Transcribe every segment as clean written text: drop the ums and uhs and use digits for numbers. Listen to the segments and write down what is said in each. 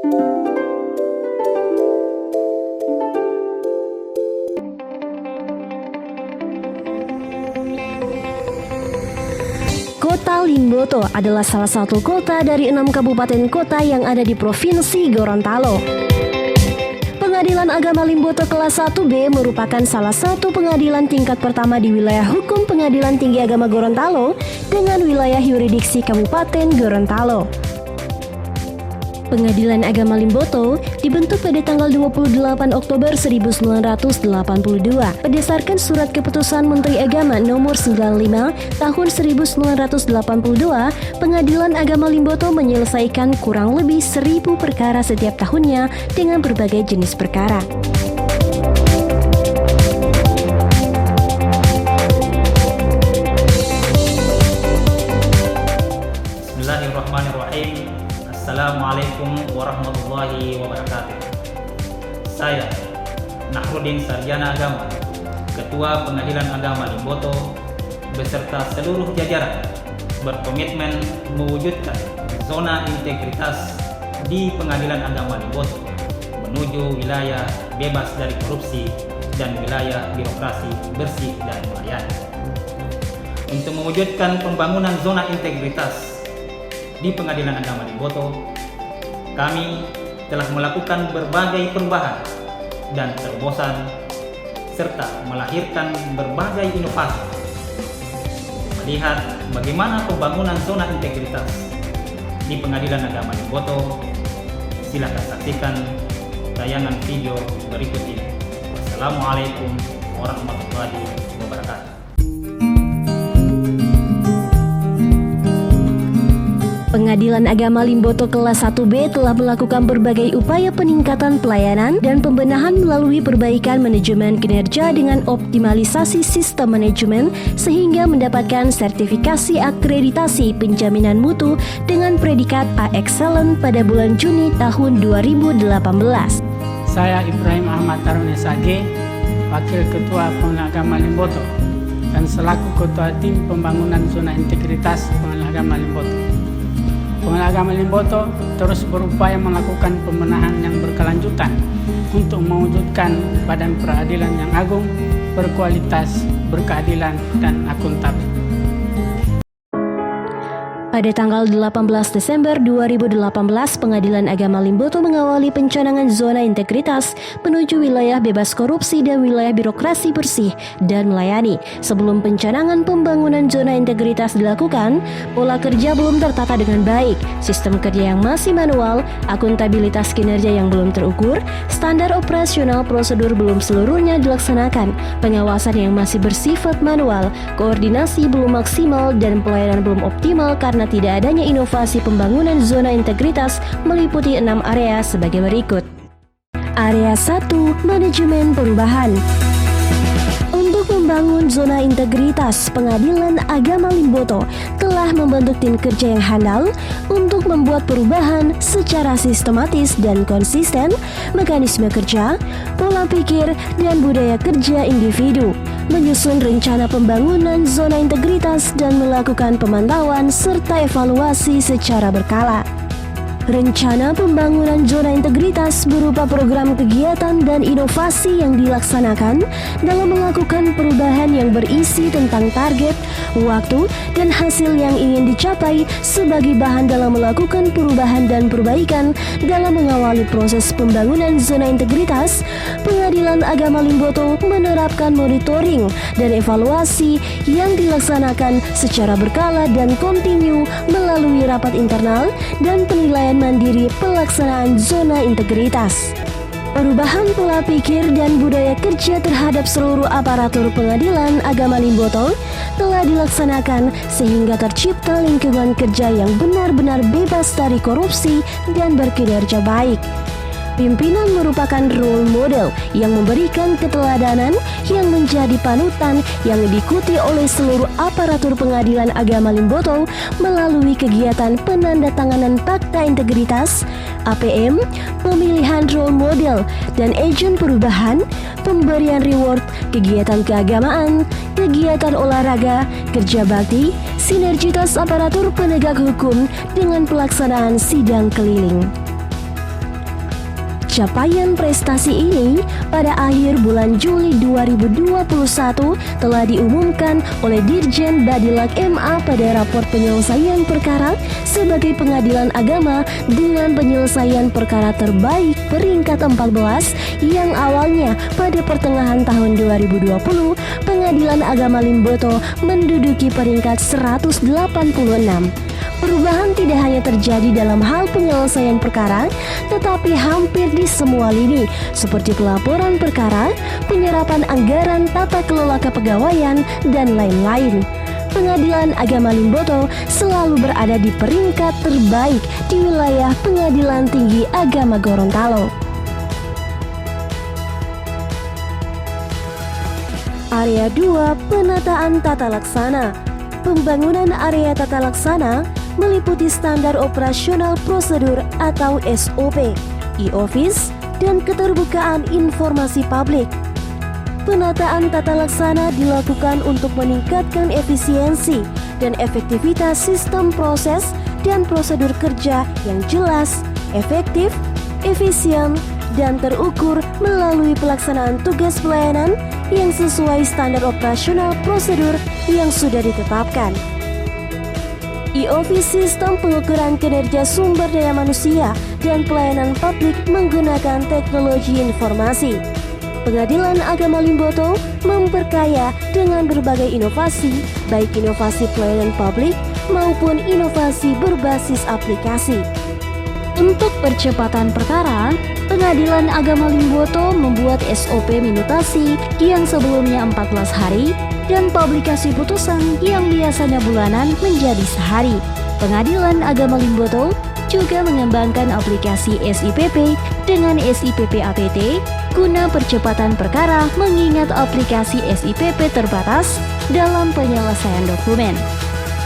Kota Limboto adalah salah satu kota dari 6 kabupaten kota yang ada di Provinsi Gorontalo. Pengadilan Agama Limboto kelas 1B merupakan salah satu pengadilan tingkat pertama di wilayah hukum Pengadilan Tinggi Agama Gorontalo dengan wilayah yurisdiksi Kabupaten Gorontalo. Pengadilan Agama Limboto dibentuk pada tanggal 28 Oktober 1982 berdasarkan Surat Keputusan Menteri Agama Nomor 95 Tahun 1982. Pengadilan Agama Limboto menyelesaikan kurang lebih 1.000 perkara setiap tahunnya dengan berbagai jenis perkara. Bismillahirrahmanirrahim. Assalamualaikum warahmatullahi wabarakatuh. Saya Nahrudin Sarjana Agama, Ketua Pengadilan Agama Limboto beserta seluruh jajaran berkomitmen mewujudkan zona integritas di Pengadilan Agama Limboto menuju wilayah bebas dari korupsi dan wilayah birokrasi bersih dan melayani. Untuk mewujudkan pembangunan zona integritas di Pengadilan Agama Limboto, kami telah melakukan berbagai perubahan dan terobosan serta melahirkan berbagai inovasi. Melihat bagaimana pembangunan zona integritas di Pengadilan Agama Limboto, silakan saksikan tayangan video berikut ini. Wassalamualaikum warahmatullahi wabarakatuh. Pengadilan Agama Limboto kelas 1B telah melakukan berbagai upaya peningkatan pelayanan dan pembenahan melalui perbaikan manajemen kinerja dengan optimalisasi sistem manajemen sehingga mendapatkan sertifikasi akreditasi penjaminan mutu dengan predikat A-Excellent pada bulan Juni tahun 2018. Saya Ibrahim Ahmad Tarun SAG, Wakil Ketua Pengadilan Agama Limboto dan selaku Ketua Tim Pembangunan Zona Integritas Pengadilan Agama Limboto. Pengadilan Agama Limboto terus berupaya melakukan pembenahan yang berkelanjutan untuk mewujudkan badan peradilan yang agung, berkualitas, berkeadilan, dan akuntabel. Pada tanggal 18 Desember 2018, Pengadilan Agama Limboto mengawali pencanangan zona integritas menuju wilayah bebas korupsi dan wilayah birokrasi bersih dan melayani. Sebelum pencanangan pembangunan zona integritas dilakukan, pola kerja belum tertata dengan baik, sistem kerja yang masih manual, akuntabilitas kinerja yang belum terukur, standar operasional prosedur belum seluruhnya dilaksanakan, pengawasan yang masih bersifat manual, koordinasi belum maksimal, dan pelayanan belum optimal karena tidak adanya inovasi pembangunan zona integritas meliputi 6 area sebagai berikut. Area 1, manajemen perubahan. Untuk membangun zona integritas, Pengadilan Agama Limboto telah membentuk tim kerja yang handal untuk membuat perubahan secara sistematis dan konsisten, mekanisme kerja, pola pikir, dan budaya kerja individu, menyusun rencana pembangunan zona integritas dan melakukan pemantauan serta evaluasi secara berkala. Rencana pembangunan zona integritas berupa program kegiatan dan inovasi yang dilaksanakan dalam melakukan perubahan yang berisi tentang target, waktu, dan hasil yang ingin dicapai sebagai bahan dalam melakukan perubahan dan perbaikan dalam mengawali proses pembangunan zona integritas. Pengadilan Agama Limboto menerapkan monitoring dan evaluasi yang dilaksanakan secara berkala dan kontinu melalui rapat internal dan penilaian mandiri pelaksanaan zona integritas. Perubahan pola pikir dan budaya kerja terhadap seluruh aparatur Pengadilan Agama Limboto telah dilaksanakan sehingga tercipta lingkungan kerja yang benar-benar bebas dari korupsi dan berkinerja baik. Pimpinan merupakan role model yang memberikan keteladanan yang menjadi panutan yang diikuti oleh seluruh aparatur Pengadilan Agama Limboto melalui kegiatan penandatanganan Fakta Integritas, APM, pemilihan role model dan agen perubahan, pemberian reward, kegiatan keagamaan, kegiatan olahraga, kerja bakti, sinergitas aparatur penegak hukum dengan pelaksanaan sidang keliling. Capaian prestasi ini pada akhir bulan Juli 2021 telah diumumkan oleh Dirjen Badilak MA pada rapor penyelesaian perkara sebagai pengadilan agama dengan penyelesaian perkara terbaik peringkat 14 yang awalnya pada pertengahan tahun 2020 Pengadilan Agama Limboto menduduki peringkat 186. Perubahan tidak hanya terjadi dalam hal penyelesaian perkara, tetapi hampir di semua lini, seperti pelaporan perkara, penyerapan anggaran tata kelola kepegawaian, dan lain-lain. Pengadilan Agama Limboto selalu berada di peringkat terbaik di wilayah Pengadilan Tinggi Agama Gorontalo. Area 2, penataan tata laksana. Pembangunan area tata laksana meliputi standar operasional prosedur atau SOP, e-office, dan keterbukaan informasi publik. Penataan tata laksana dilakukan untuk meningkatkan efisiensi dan efektivitas sistem proses dan prosedur kerja yang jelas, efektif, efisien, dan terukur melalui pelaksanaan tugas pelayanan yang sesuai standar operasional prosedur yang sudah ditetapkan. E-office sistem pengukuran kinerja sumber daya manusia dan pelayanan publik menggunakan teknologi informasi. Pengadilan Agama Limboto memperkaya dengan berbagai inovasi, baik inovasi pelayanan publik maupun inovasi berbasis aplikasi. Untuk percepatan perkara, Pengadilan Agama Limboto membuat SOP minutasi yang sebelumnya 14 hari dan publikasi putusan yang biasanya bulanan menjadi sehari. Pengadilan Agama Limboto juga mengembangkan aplikasi SIPP dengan SIPP APT guna percepatan perkara mengingat aplikasi SIPP terbatas dalam penyelesaian dokumen.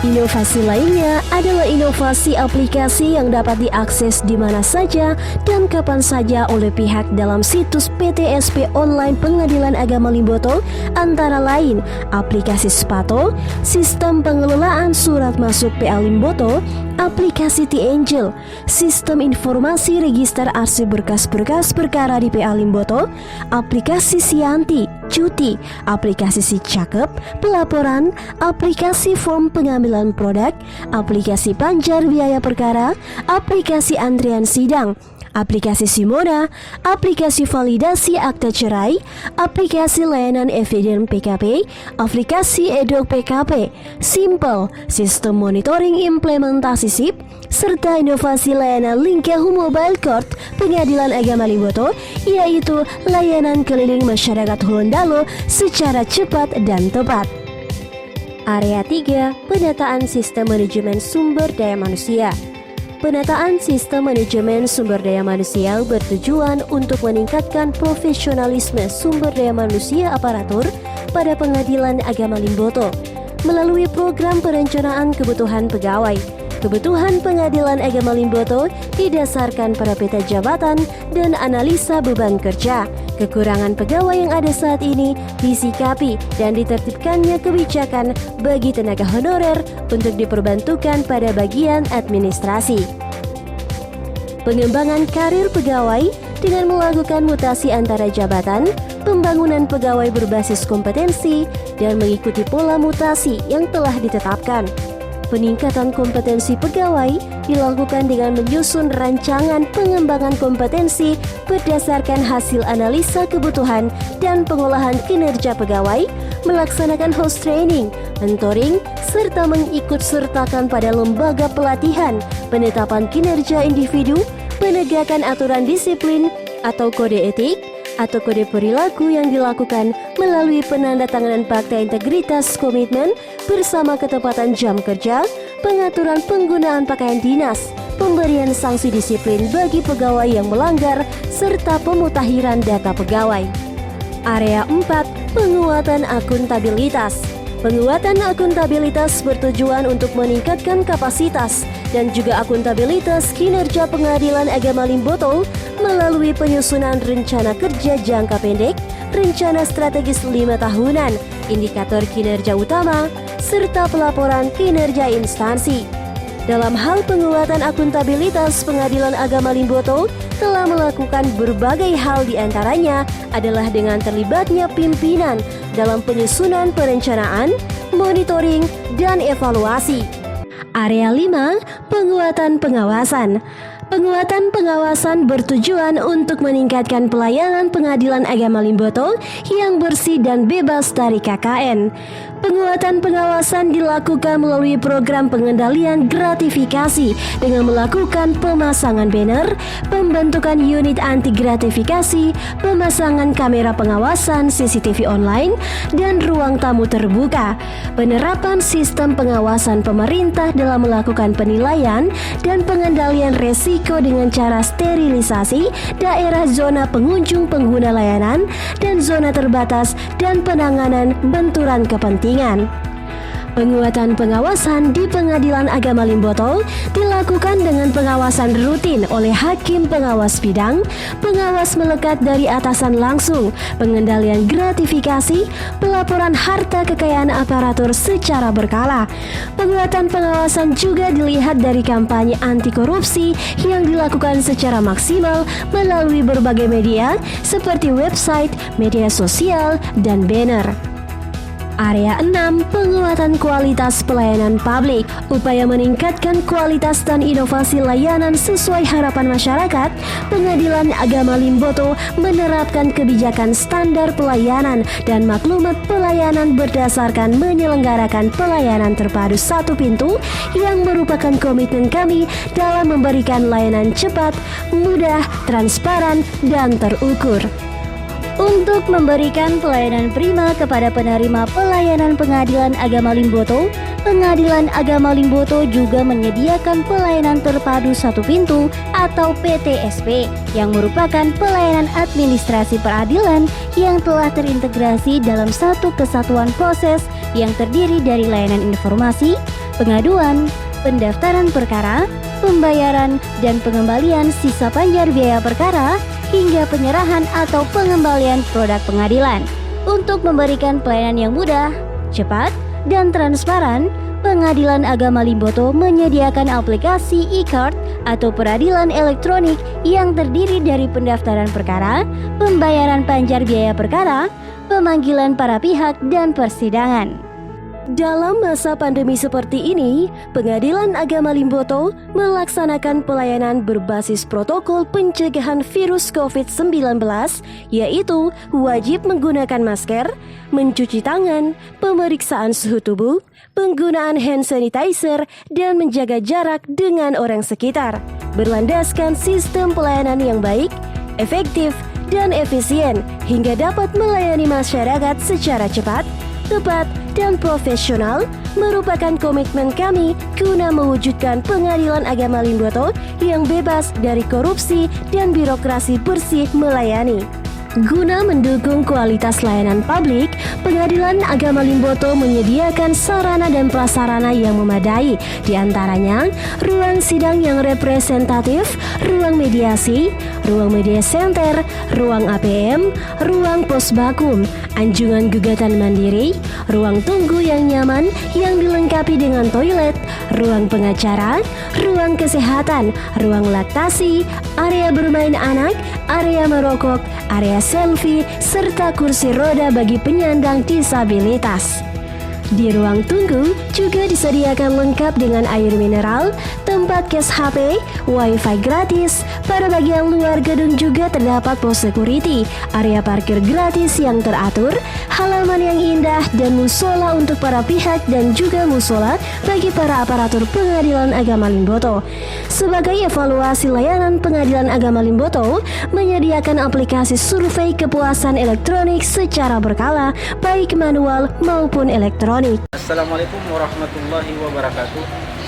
Inovasi lainnya adalah inovasi aplikasi yang dapat diakses di mana saja dan kapan saja oleh pihak dalam situs PTSP online Pengadilan Agama Limboto, antara lain aplikasi Spato, sistem pengelolaan surat masuk PA Limboto, aplikasi T-Angel, sistem informasi register arsip berkas-berkas perkara di PA Limboto, aplikasi Sianti, cuti, aplikasi Si Cakep, pelaporan, aplikasi form pengambilan produk, aplikasi Panjar biaya perkara, aplikasi antrian sidang, aplikasi Simoda, aplikasi validasi akta cerai, aplikasi layanan eviden PKP, aplikasi Edok PKP, Simple, sistem monitoring implementasi SIP, serta inovasi layanan link Yahoo Mobile Court Pengadilan Agama Limboto, yaitu layanan keliling masyarakat Holondalo secara cepat dan tepat. Area 3, penataan sistem manajemen sumber daya manusia. Penataan sistem manajemen sumber daya manusia bertujuan untuk meningkatkan profesionalisme sumber daya manusia aparatur pada Pengadilan Agama Limboto melalui program perencanaan kebutuhan pegawai. Kebutuhan Pengadilan Agama Limboto didasarkan pada peta jabatan dan analisa beban kerja. Kekurangan pegawai yang ada saat ini disikapi dan ditertibkannya kebijakan bagi tenaga honorer untuk diperbantukan pada bagian administrasi. Pengembangan karir pegawai dengan melakukan mutasi antara jabatan, pembangunan pegawai berbasis kompetensi, dan mengikuti pola mutasi yang telah ditetapkan. Peningkatan kompetensi pegawai dilakukan dengan menyusun rancangan pengembangan kompetensi berdasarkan hasil analisa kebutuhan dan pengolahan kinerja pegawai, melaksanakan host training, mentoring, serta mengikutsertakan pada lembaga pelatihan, penetapan kinerja individu, penegakan aturan disiplin atau kode etik, atau kode perilaku yang dilakukan melalui penandatanganan fakta integritas komitmen bersama ketepatan jam kerja, pengaturan penggunaan pakaian dinas, pemberian sanksi disiplin bagi pegawai yang melanggar, serta pemutakhiran data pegawai. Area 4, penguatan akuntabilitas. Penguatan akuntabilitas bertujuan untuk meningkatkan kapasitas dan juga akuntabilitas kinerja Pengadilan Agama Limboto melalui penyusunan rencana kerja jangka pendek, rencana strategis 5 tahunan, indikator kinerja utama, serta pelaporan kinerja instansi. Dalam hal penguatan akuntabilitas, Pengadilan Agama Limboto telah melakukan berbagai hal, di antaranya adalah dengan terlibatnya pimpinan dalam penyusunan perencanaan, monitoring, dan evaluasi. Area 5, penguatan pengawasan. Penguatan pengawasan bertujuan untuk meningkatkan pelayanan Pengadilan Agama Limboto yang bersih dan bebas dari KKN. Penguatan pengawasan dilakukan melalui program pengendalian gratifikasi dengan melakukan pemasangan banner, pembentukan unit anti gratifikasi, pemasangan kamera pengawasan CCTV online, dan ruang tamu terbuka. Penerapan sistem pengawasan pemerintah dalam melakukan penilaian dan pengendalian resiko dengan cara sterilisasi daerah zona pengunjung pengguna layanan dan zona terbatas dan penanganan benturan kepentingan. Penguatan pengawasan di Pengadilan Agama Limboto dilakukan dengan pengawasan rutin oleh hakim pengawas bidang, pengawas melekat dari atasan langsung, pengendalian gratifikasi, pelaporan harta kekayaan aparatur secara berkala. Penguatan pengawasan juga dilihat dari kampanye anti korupsi yang dilakukan secara maksimal melalui berbagai media seperti website, media sosial, dan banner. Area 6, penguatan kualitas pelayanan publik. Upaya meningkatkan kualitas dan inovasi layanan sesuai harapan masyarakat, Pengadilan Agama Limboto menerapkan kebijakan standar pelayanan dan maklumat pelayanan berdasarkan menyelenggarakan pelayanan terpadu satu pintu yang merupakan komitmen kami dalam memberikan layanan cepat, mudah, transparan, dan terukur. Untuk memberikan pelayanan prima kepada penerima pelayanan Pengadilan Agama Limboto, Pengadilan Agama Limboto juga menyediakan pelayanan terpadu satu pintu atau PTSP yang merupakan pelayanan administrasi peradilan yang telah terintegrasi dalam satu kesatuan proses yang terdiri dari layanan informasi, pengaduan, pendaftaran perkara, pembayaran, dan pengembalian sisa panjar biaya perkara, hingga penyerahan atau pengembalian produk pengadilan. Untuk memberikan pelayanan yang mudah, cepat, dan transparan, Pengadilan Agama Limboto menyediakan aplikasi e-card atau peradilan elektronik yang terdiri dari pendaftaran perkara, pembayaran panjar biaya perkara, pemanggilan para pihak, dan persidangan. Dalam masa pandemi seperti ini, Pengadilan Agama Limboto melaksanakan pelayanan berbasis protokol pencegahan virus COVID-19, yaitu wajib menggunakan masker, mencuci tangan, pemeriksaan suhu tubuh, penggunaan hand sanitizer, dan menjaga jarak dengan orang sekitar, berlandaskan sistem pelayanan yang baik, efektif, dan efisien, hingga dapat melayani masyarakat secara cepat, tepat, dan profesional, merupakan komitmen kami guna mewujudkan Pengadilan Agama Limboto yang bebas dari korupsi dan birokrasi bersih melayani. Guna mendukung kualitas layanan publik, Pengadilan Agama Limboto menyediakan sarana dan prasarana yang memadai, di antaranya ruang sidang yang representatif, ruang mediasi, ruang media center, ruang APM, ruang pos bakum, anjungan gugatan mandiri, ruang tunggu yang nyaman yang dilengkapi dengan toilet, ruang pengacara, ruang kesehatan, ruang laktasi, area bermain anak, area merokok, area selfie, serta kursi roda bagi penyandang disabilitas. Di ruang tunggu juga disediakan lengkap dengan air mineral, tempat cash HP, wifi gratis. Pada bagian luar gedung juga terdapat pos security, area parkir gratis yang teratur, halaman yang indah, dan musola untuk para pihak dan juga musola bagi para aparatur Pengadilan Agama Limboto. Sebagai evaluasi layanan Pengadilan Agama Limboto menyediakan aplikasi survei kepuasan elektronik secara berkala, baik manual maupun elektronik. Assalamualaikum warahmatullahi wabarakatuh.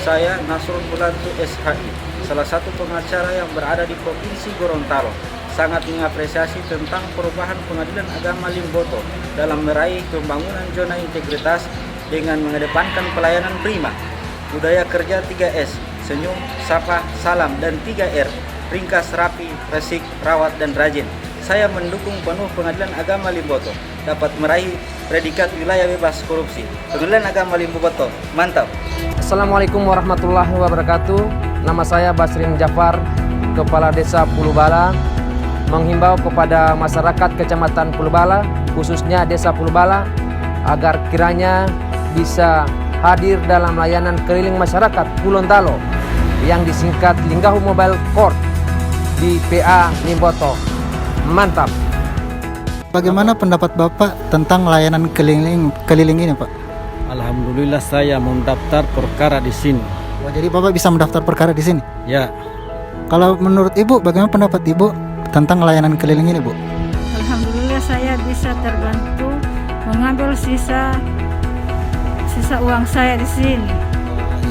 Saya Nasrul Bulantu SHI, salah satu pengacara yang berada di Provinsi Gorontalo, sangat mengapresiasi tentang perubahan Pengadilan Agama Limboto dalam meraih pembangunan zona integritas dengan mengedepankan pelayanan prima, budaya kerja 3S, senyum, sapa, salam, dan 3R, ringkas, rapi, resik, rawat, dan rajin. saya mendukung penuh Pengadilan Agama Limboto dapat meraih predikat wilayah bebas korupsi. Pengadilan Agama Limboto, mantap. Assalamualaikum warahmatullahi wabarakatuh. Nama saya Basrin Jafar, Kepala Desa Pulubala, menghimbau kepada masyarakat Kecamatan Pulubala, khususnya Desa Pulubala, agar kiranya bisa hadir dalam layanan keliling masyarakat Gorontalo yang disingkat Linggahu Mobile Court di PA Limboto. Mantap. Bagaimana pendapat Bapak tentang layanan keliling ini, Pak? Alhamdulillah saya mendaftar perkara di sini. Oh, jadi Bapak bisa mendaftar perkara di sini? Ya, Kalau menurut Ibu, bagaimana pendapat Ibu tentang layanan keliling ini, Bu? Alhamdulillah saya bisa terbantu mengambil sisa uang saya di sini.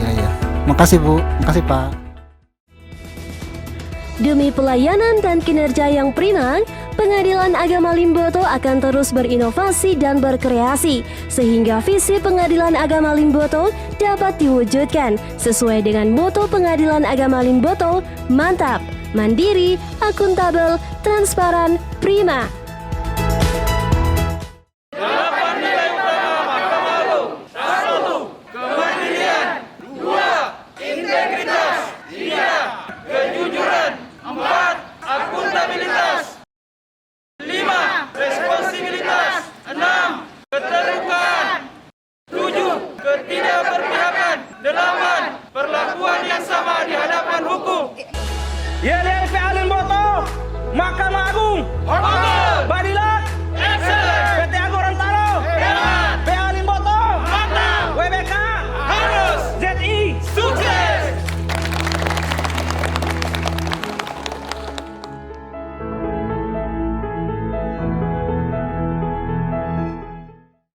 Iya. Makasih, Bu. Makasih, Pak. Demi pelayanan dan kinerja yang prima, Pengadilan Agama Limboto akan terus berinovasi dan berkreasi sehingga visi Pengadilan Agama Limboto dapat diwujudkan sesuai dengan moto Pengadilan Agama Limboto, mantap, mandiri, akuntabel, transparan, prima.